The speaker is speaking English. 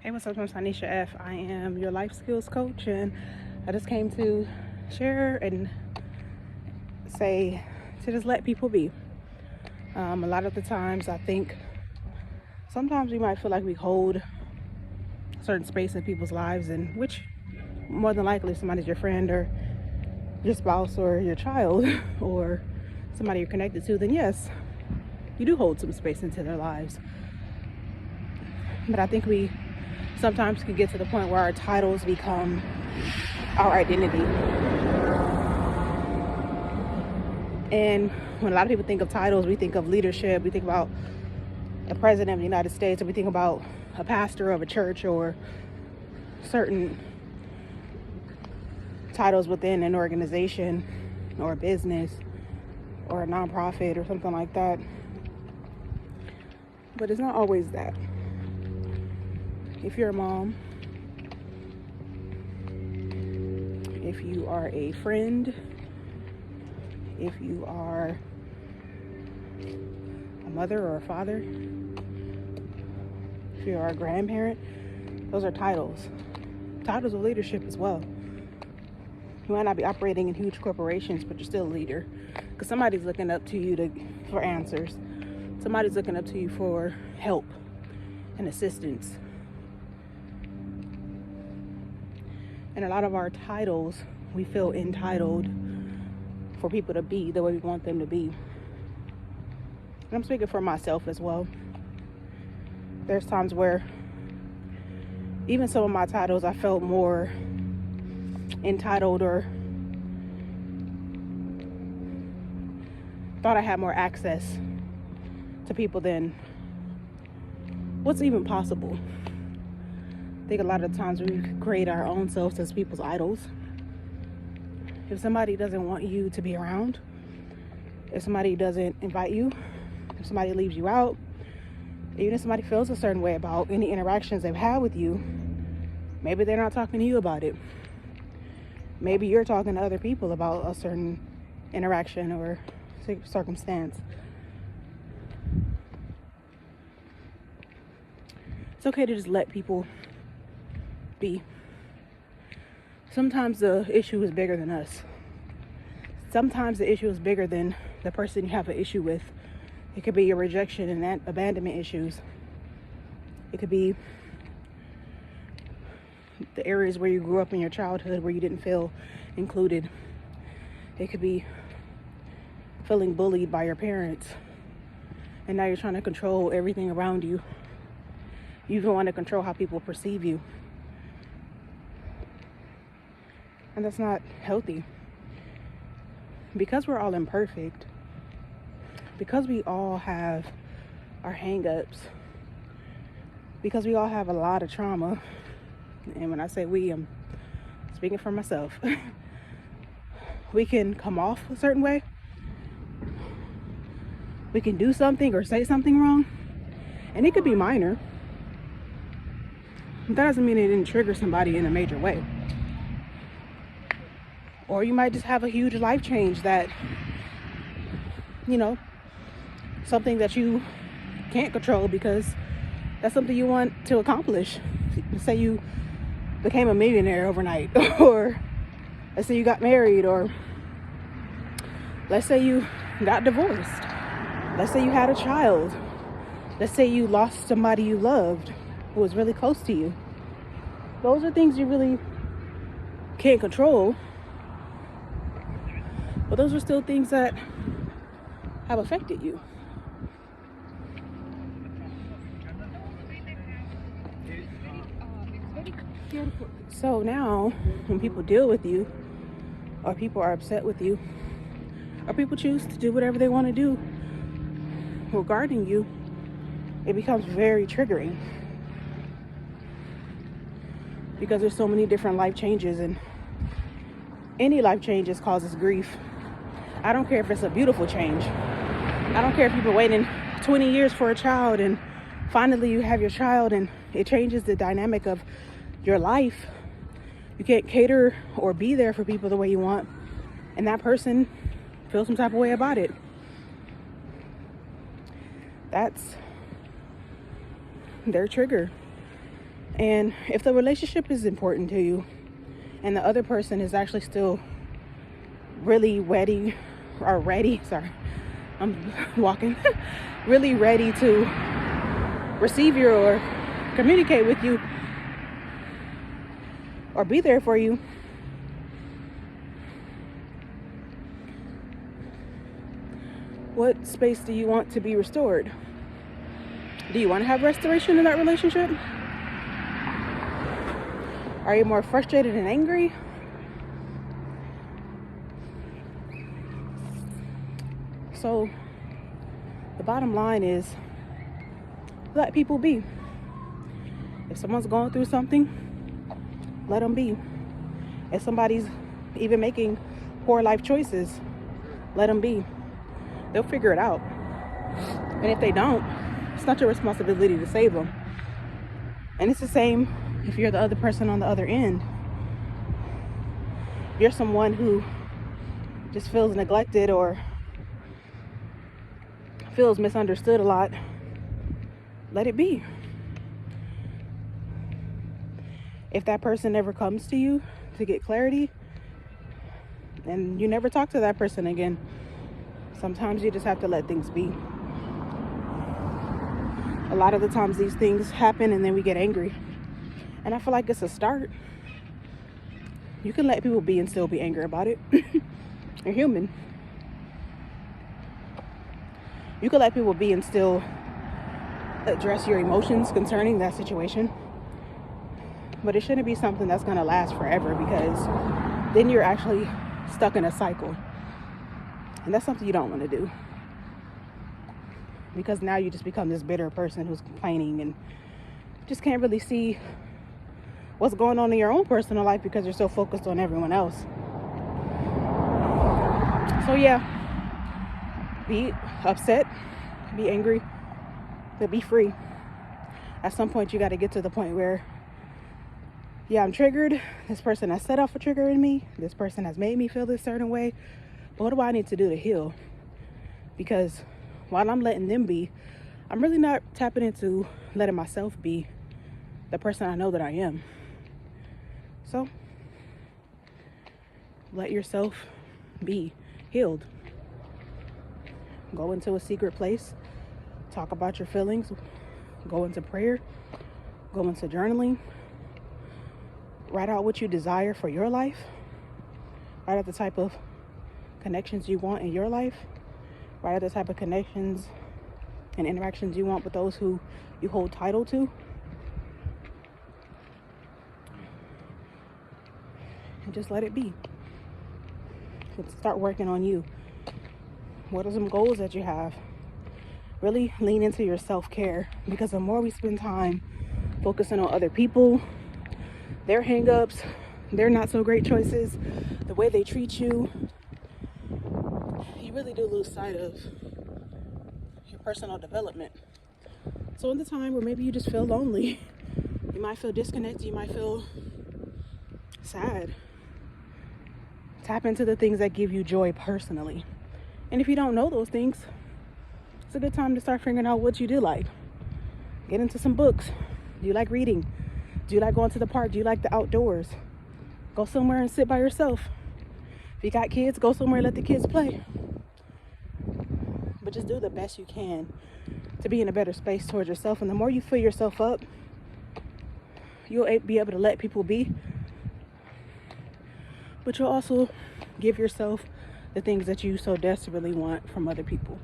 Hey, what's up? I'm Tanisha F. I am your life skills coach, and I just came to share and say to just let people be. A lot of the times, I think sometimes we might feel like we hold a certain space in people's lives, and which more than likely somebody's your friend or your spouse or your child or somebody you're connected to, then yes, you do hold some space into their lives. But I think we sometimes can get to the point where our titles become our identity. And when a lot of people think of titles, we think of leadership, we think about the president of the United States, or we think about a pastor of a church or certain titles within an organization or a business or a nonprofit or something like that. But it's not always that. If you're a mom, if you are a friend, if you are a mother or a father, if you are a grandparent, those are titles. Titles of leadership as well. You might not be operating in huge corporations, but you're still a leader because somebody's looking up to you for answers. Somebody's looking up to you for help and assistance. And a lot of our titles, we feel entitled for people to be the way we want them to be. And I'm speaking for myself as well. There's times where even some of my titles, I felt more entitled or thought I had more access to people than what's even possible. I think a lot of times we create our own selves as people's idols. If somebody doesn't want you to be around, if somebody doesn't invite you, if somebody leaves you out, even if somebody feels a certain way about any interactions they've had with you, maybe they're not talking to you about it. Maybe you're talking to other people about a certain interaction or circumstance. It's okay to just let people be. Sometimes the issue is bigger than us. Sometimes the issue is bigger than the person you have an issue with. It could be your rejection and abandonment issues. It could be the areas where you grew up in your childhood where you didn't feel included. It could be feeling bullied by your parents, and now you're trying to control everything around you. You even want to control how people perceive you. And that's not healthy. Because we're all imperfect, because we all have our hang-ups, because we all have a lot of trauma, and when I say we, I'm speaking for myself, we can come off a certain way. We can do something or say something wrong, and it could be minor. That doesn't mean it didn't trigger somebody in a major way. Or you might just have a huge life change that, something that you can't control because that's something you want to accomplish. Say you became a millionaire overnight, or let's say you got married, or let's say you got divorced. Let's say you had a child. Let's say you lost somebody you loved who was really close to you. Those are things you really can't control, but those are still things that have affected you. So now, when people deal with you, or people are upset with you, or people choose to do whatever they want to do regarding you, it becomes very triggering. Because there's so many different life changes, and any life changes causes grief. I don't care if it's a beautiful change. I don't care if you've been waiting 20 years for a child and finally you have your child and it changes the dynamic of your life. You can't cater or be there for people the way you want, and that person feels some type of way about it. That's their trigger. And if the relationship is important to you and the other person is actually still really ready, sorry, I'm walking, really ready to receive you or communicate with you or be there for you, what space do you want to be restored? Do you want to have restoration in that relationship? Are you more frustrated and angry? So the bottom line is, let people be. If someone's going through something, let them be. If somebody's even making poor life choices, let them be. They'll figure it out. And if they don't, it's not your responsibility to save them. And it's the same if you're the other person on the other end. If you're someone who just feels neglected or feels misunderstood a lot, let it be. If that person never comes to you to get clarity and you never talk to that person again, sometimes you just have to let things be. A lot of the times these things happen and then we get angry. And I feel like it's a start. You can let people be and still be angry about it. You're human. You can let people be and still address your emotions concerning that situation. But it shouldn't be something that's going to last forever, because then you're actually stuck in a cycle. And that's something you don't want to do. Because now you just become this bitter person who's complaining and just can't really see what's going on in your own personal life because you're so focused on everyone else. So yeah, be upset, be angry, but be free. At some point you got to get to the point where, yeah, I'm triggered. This person has set off a trigger in me. This person has made me feel this certain way. But what do I need to do to heal? Because while I'm letting them be, I'm really not tapping into letting myself be the person I know that I am. So let yourself be healed. Go into a secret place. Talk about your feelings. Go into prayer. Go into journaling. Write out what you desire for your life. Write out the type of connections you want in your life. Write out the type of connections and interactions you want with those who you hold title to. And just let it be. Start working on you. What are some goals that you have? Really lean into your self-care, because the more we spend time focusing on other people, their hang-ups, their not so great choices, the way they treat you, you really do lose sight of your personal development. So in the time where maybe you just feel lonely, you might feel disconnected, you might feel sad, tap into the things that give you joy personally. And if you don't know those things, it's a good time to start figuring out what you do like. Get into some books. Do you like reading? Do you like going to the park? Do you like the outdoors? Go somewhere and sit by yourself. If you got kids, go somewhere and let the kids play. But just do the best you can to be in a better space towards yourself. And the more you fill yourself up, you'll be able to let people be. But you'll also give yourself the things that you so desperately want from other people.